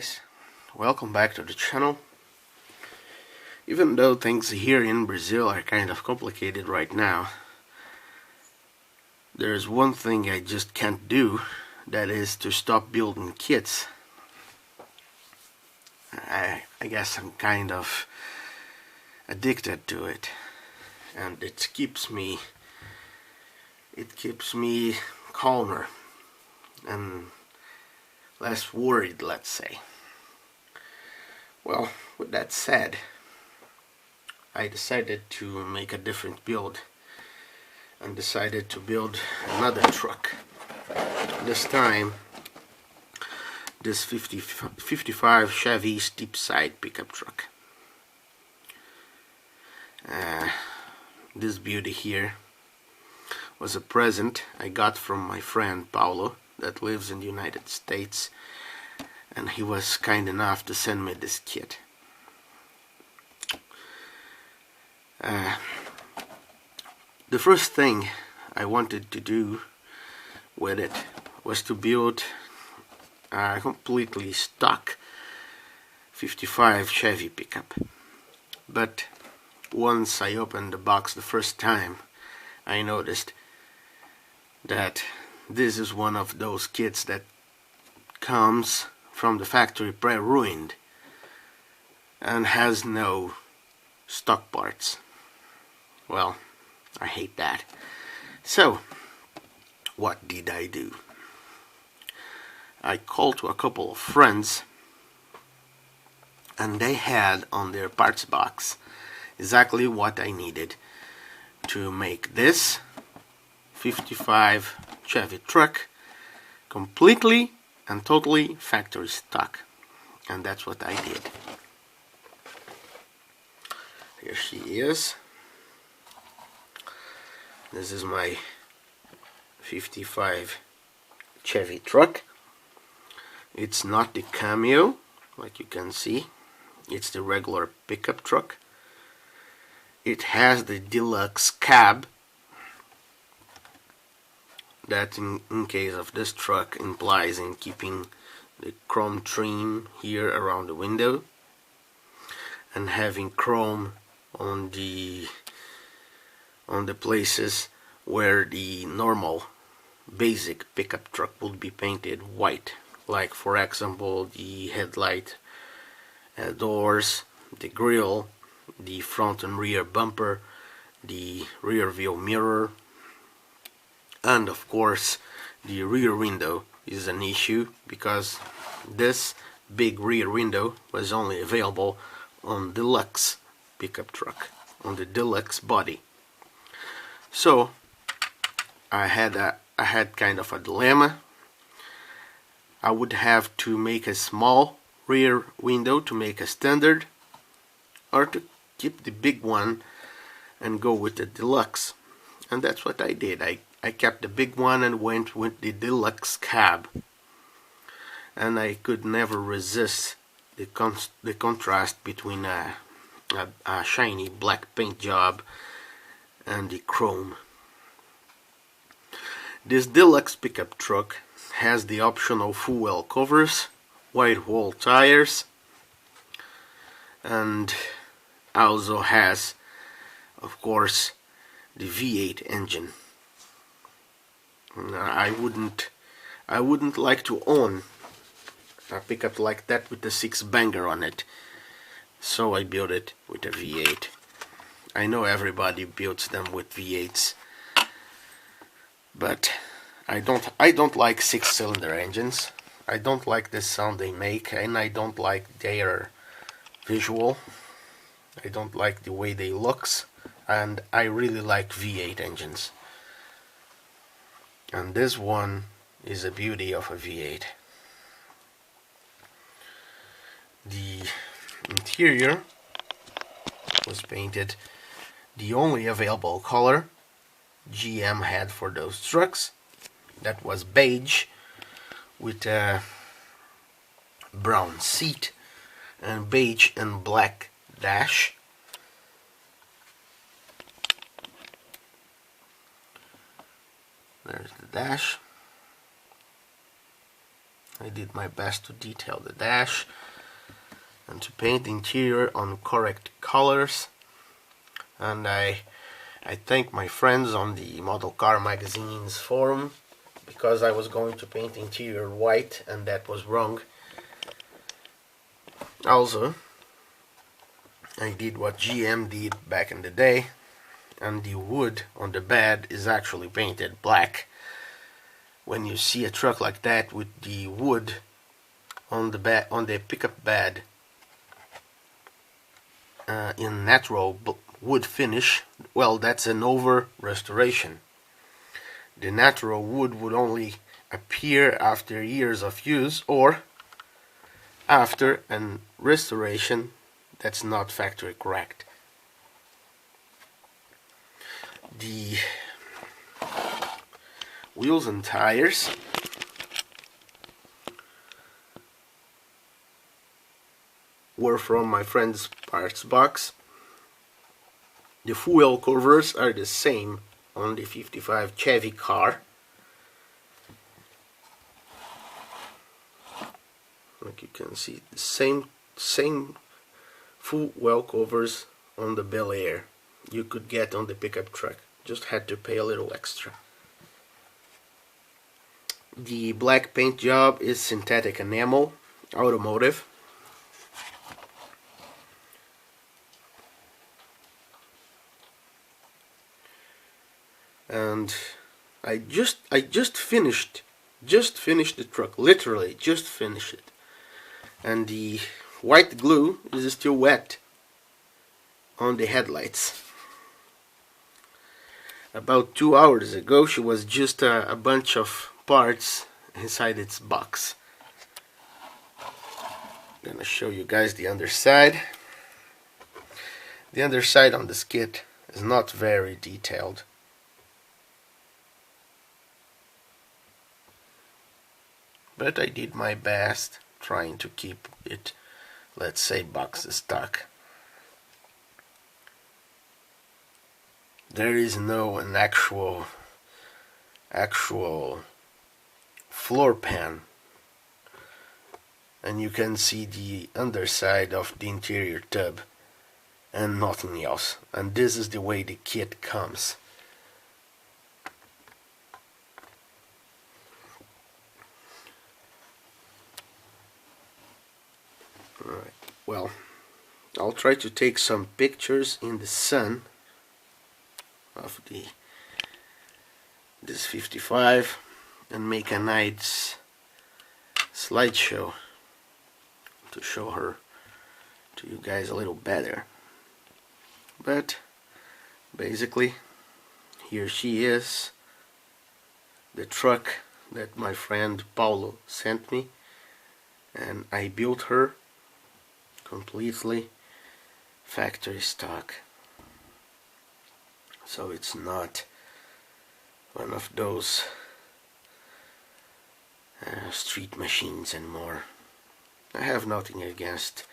guys, welcome back to the channel. Even though things here in Brazil are kind of complicated right now, there's one thing I just can't do, that is to stop building kits. I guess I'm kind of addicted to it, and it keeps me calmer and less worried, let's say. Well, with that said, I decided to make a different build and decided to build another truck. This time, this 55 Chevy steep side pickup truck. This beauty here was a present I got from my friend Paulo that lives in the United States, and he was kind enough to send me this kit. The first thing I wanted to do with it was to build a completely stock 55 Chevy pickup. But once I opened the box the first time, I noticed that this is one of those kits that comes from the factory pre-ruined and has no stock parts. Well, I hate that. So, what did I do? I called to a couple of friends, and they had on their parts box exactly what I needed to make this 55 Chevy truck completely and totally factory stock. And that's what I did. Here she is. This is my 55 Chevy truck. It's not the Cameo, like you can see. It's the regular pickup truck. It has the deluxe cab, that in case of this truck implies in keeping the chrome trim here around the window and having chrome on the places where the normal basic pickup truck would be painted white, like for example the headlight doors, the grille, the front and rear bumper, the rear view mirror, and of course the rear window is an issue because this big rear window was only available on deluxe pickup truck, on the deluxe body. So I had kind of a dilemma. I would have to make a small rear window to make a standard, or to keep the big one and go with the deluxe. And that's what I did. I kept the big one and went with the deluxe cab. And I could never resist the contrast between a shiny black paint job and the chrome. This deluxe pickup truck has the optional full well covers, white wall tires, and also has, of course, the V8 engine. I wouldn't like to own a pickup like that with a 6-banger on it, so I built it with a V8. I know everybody builds them with V8s, but I don't like 6-cylinder engines. I don't like the sound they make, and I don't like their visual. I don't like the way they looks, and I really like V8 engines. And this one is a beauty of a V8. The interior was painted the only available color GM had for those trucks. That was beige with a brown seat and beige and black dash. There's the dash. I did my best to detail the dash and to paint the interior on correct colors. And I thank my friends on the Model Car Magazine's forum, because I was going to paint the interior white and that was wrong. Also, I did what GM did back in the day, and the wood on the bed is actually painted black. When you see a truck like that with the wood on the pickup bed in natural wood finish, well, that's an over restoration. The natural wood would only appear after years of use or after an restoration that's not factory correct. The wheels and tires were from my friend's parts box. The fuel covers are the same on the 55 Chevy car. Like you can see, the same full well covers on the Bel Air you could get on the pickup truck. Just had to pay a little extra. The black paint job is synthetic enamel, automotive. And I just finished the truck, literally just finished it. And the white glue is still wet on the headlights. About 2 hours ago, she was just a bunch of parts inside its box. I'm gonna show you guys the underside. The underside on this kit is not very detailed. But I did my best trying to keep it, let's say, box stock. There is no an actual floor pan, and you can see the underside of the interior tub and nothing else. And this is the way the kit comes. Alright, well, I'll try to take some pictures in the sun of this 55 and make a nice slideshow to show her to you guys a little better. But basically, here she is, the truck that my friend Paulo sent me, and I built her completely factory stock. So it's not one of those street machines anymore. I have nothing against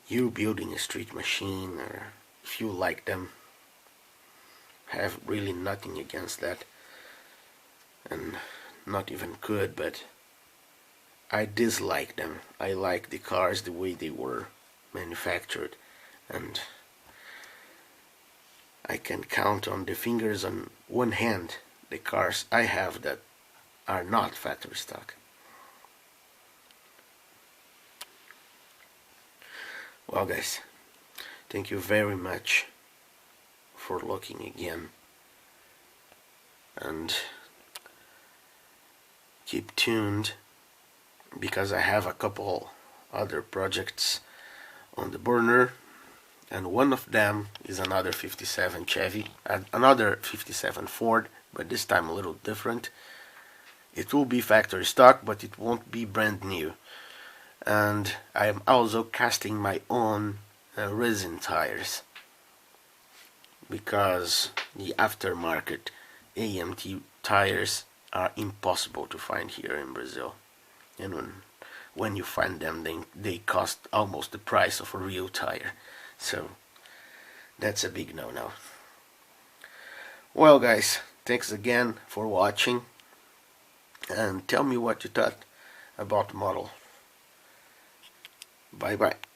you building a street machine, or if you like them. I have really nothing against that, and not even could, but I dislike them. I like the cars the way they were manufactured, and I can count on the fingers on one hand the cars I have that are not factory stock. Well guys, thank you very much for looking again, and keep tuned, because I have a couple other projects on the burner, and one of them is another 57 Chevy, another 57 Ford, but this time a little different. It will be factory stock, but it won't be brand new. And I am also casting my own resin tires, because the aftermarket AMT tires are impossible to find here in Brazil, and when you find them, they cost almost the price of a real tire. So that's a big no-no. Well guys, thanks again for watching, and tell me what you thought about the model. Bye bye.